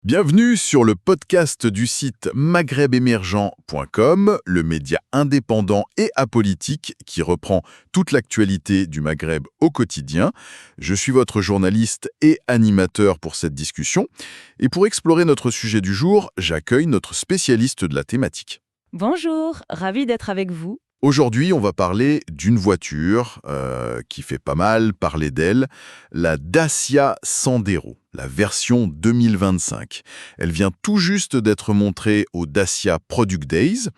Bienvenue sur le podcast du site maghrebemergent.com, le média indépendant et apolitique qui reprend toute l'actualité du Maghreb au quotidien. Je suis votre journaliste et animateur pour cette discussion. Et pour explorer notre sujet du jour, j'accueille notre spécialiste de la thématique. Bonjour, ravi d'être avec vous. Aujourd'hui, on va parler d'une voiture qui fait pas mal parler d'elle, la Dacia Sandero, la version 2025. Elle vient tout juste d'être montrée au Dacia Product Days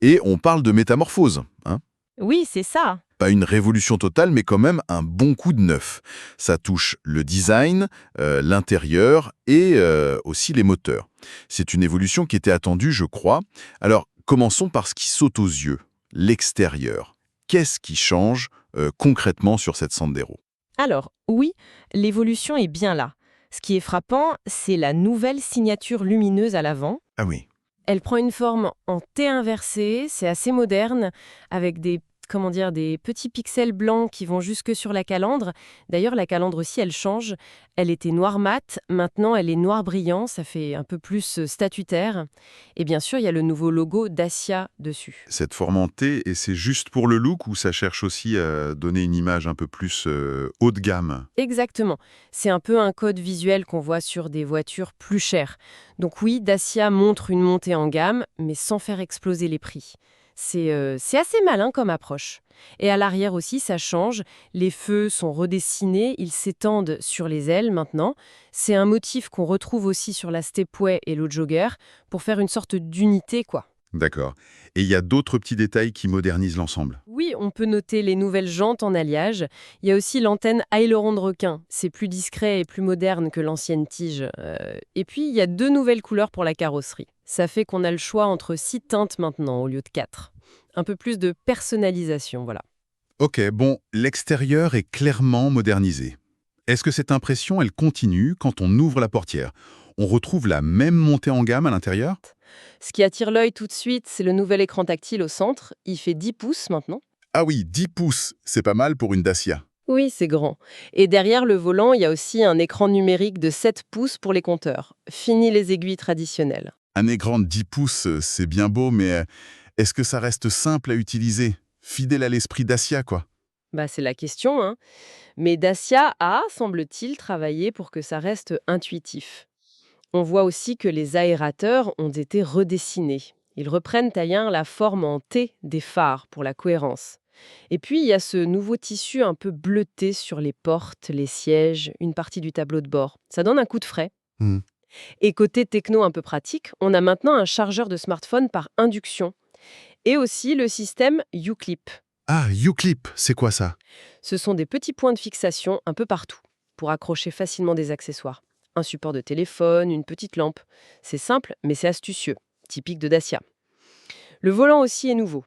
et on parle de métamorphose, hein. Oui, c'est ça. Pas une révolution totale, mais quand même un bon coup de neuf. Ça touche le design, l'intérieur et aussi les moteurs. C'est une évolution qui était attendue, je crois. Alors, commençons par ce qui saute aux yeux. L'extérieur. Qu'est-ce qui change concrètement sur cette Sandero? Alors, oui, l'évolution est bien là. Ce qui est frappant, c'est la nouvelle signature lumineuse à l'avant. Ah oui, Elle prend une forme en T inversé, c'est assez moderne, avec des petits pixels blancs qui vont jusque sur la calandre. D'ailleurs, la calandre aussi, elle change. Elle était noir mat, maintenant elle est noir brillant, ça fait un peu plus statutaire. Et bien sûr, il y a le nouveau logo Dacia dessus. cette forme en T, et c'est juste pour le look ou ça cherche aussi à donner une image un peu plus haut de gamme? Exactement. C'est un peu un code visuel qu'on voit sur des voitures plus chères. Donc oui, Dacia montre une montée en gamme, mais sans faire exploser les prix. C'est assez malin comme approche. Et à l'arrière aussi, ça change. Les feux sont redessinés, ils s'étendent sur les ailes maintenant. C'est un motif qu'on retrouve aussi sur la Stepway et le Jogger pour faire une sorte d'unité, quoi. D'accord. Et il y a d'autres petits détails qui modernisent l'ensemble. Oui, on peut noter les nouvelles jantes en alliage. Il y a aussi l'antenne aileron de requin. C'est plus discret et plus moderne que l'ancienne tige. Et puis, il y a 2 nouvelles couleurs pour la carrosserie. Ça fait qu'on a le choix entre 6 teintes maintenant au lieu de 4. Un peu plus de personnalisation, voilà. Ok, bon, l'extérieur est clairement modernisé. Est-ce que cette impression, elle continue quand on ouvre la portière? On retrouve la même montée en gamme à l'intérieur? Ce qui attire l'œil tout de suite, c'est le nouvel écran tactile au centre. Il fait 10 pouces maintenant. Ah oui, 10 pouces, c'est pas mal pour une Dacia. Oui, c'est grand. Et derrière le volant, il y a aussi un écran numérique de 7 pouces pour les compteurs. Fini les aiguilles traditionnelles. Un écran de 10 pouces, c'est bien beau, mais est-ce que ça reste simple à utiliser? Fidèle à l'esprit Dacia, quoi. C'est la question, hein. Mais Dacia a, semble-t-il, travaillé pour que ça reste intuitif. On voit aussi que les aérateurs ont été redessinés. Ils reprennent d'ailleurs la forme en T des phares pour la cohérence. Et puis, il y a ce nouveau tissu un peu bleuté sur les portes, les sièges, une partie du tableau de bord. Ça donne un coup de frais. Hmm. Et côté techno un peu pratique, on a maintenant un chargeur de smartphone par induction. Et aussi le système Uclip. Ah, Uclip, c'est quoi ça? Ce sont des petits points de fixation un peu partout pour accrocher facilement des accessoires. Un support de téléphone, une petite lampe. C'est simple, mais c'est astucieux, typique de Dacia. Le volant aussi est nouveau.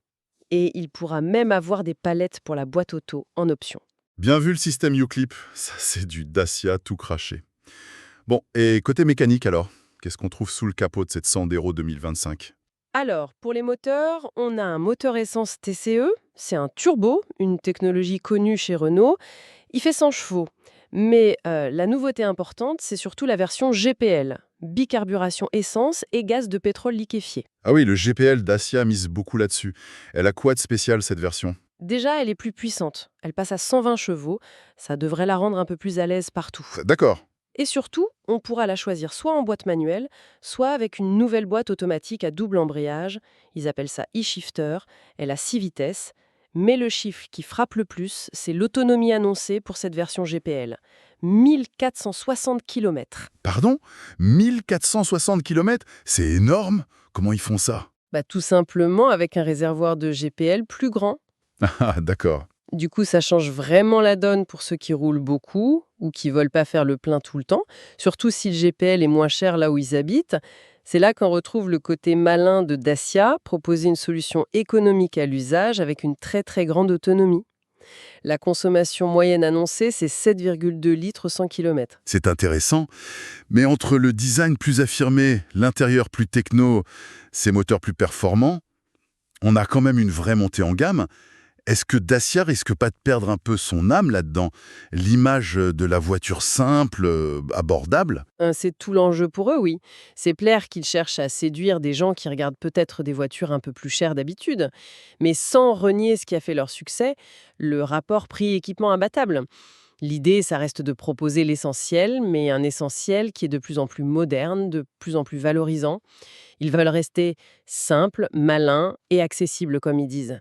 Et il pourra même avoir des palettes pour la boîte auto en option. Bien vu le système Uclip, ça c'est du Dacia tout craché. Bon, et côté mécanique alors? Qu'est-ce qu'on trouve sous le capot de cette Sandero 2025? Alors, pour les moteurs, on a un moteur essence TCE. C'est un turbo, une technologie connue chez Renault. Il fait 100 chevaux. Mais la nouveauté importante, c'est surtout la version GPL, bicarburation essence et gaz de pétrole liquéfié. Ah oui, le GPL Dacia mise beaucoup là-dessus. Elle a quoi de spécial cette version? Déjà, elle est plus puissante. Elle passe à 120 chevaux. Ça devrait la rendre un peu plus à l'aise partout. D'accord. Et surtout, on pourra la choisir soit en boîte manuelle, soit avec une nouvelle boîte automatique à double embrayage. Ils appellent ça e-shifter. Elle a 6 vitesses. Mais le chiffre qui frappe le plus, c'est l'autonomie annoncée pour cette version GPL. 1460 km. Pardon? 1460 km? C'est énorme! Comment ils font ça? Tout simplement avec un réservoir de GPL plus grand. Ah, d'accord. Du coup, ça change vraiment la donne pour ceux qui roulent beaucoup ou qui veulent pas faire le plein tout le temps, surtout si le GPL est moins cher là où ils habitent. C'est là qu'on retrouve le côté malin de Dacia, proposer une solution économique à l'usage avec une très très grande autonomie. La consommation moyenne annoncée, c'est 7,2 litres 100 km. C'est intéressant, mais entre le design plus affirmé, l'intérieur plus techno, ces moteurs plus performants, on a quand même une vraie montée en gamme. Est-ce que Dacia risque pas de perdre un peu son âme là-dedans? L'image de la voiture simple, abordable? C'est tout l'enjeu pour eux, oui. C'est clair qu'ils cherchent à séduire des gens qui regardent peut-être des voitures un peu plus chères d'habitude, mais sans renier ce qui a fait leur succès, le rapport prix-équipement imbattable. L'idée, ça reste de proposer l'essentiel, mais un essentiel qui est de plus en plus moderne, de plus en plus valorisant. Ils veulent rester simples, malins et accessibles, comme ils disent.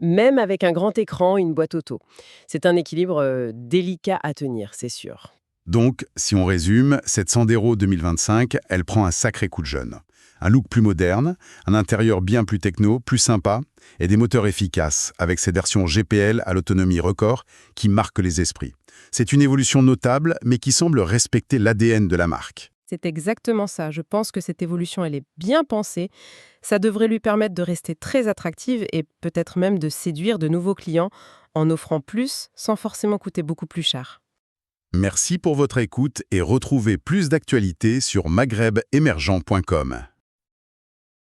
Même avec un grand écran et une boîte auto. C'est un équilibre délicat à tenir, c'est sûr. Donc, si on résume, cette Sandero 2025, elle prend un sacré coup de jeune. Un look plus moderne, un intérieur bien plus techno, plus sympa, et des moteurs efficaces, avec ses versions GPL à l'autonomie record qui marquent les esprits. C'est une évolution notable, mais qui semble respecter l'ADN de la marque. C'est exactement ça. Je pense que cette évolution, elle est bien pensée. Ça devrait lui permettre de rester très attractive et peut-être même de séduire de nouveaux clients en offrant plus sans forcément coûter beaucoup plus cher. Merci pour votre écoute et retrouvez plus d'actualités sur maghrebemergent.com.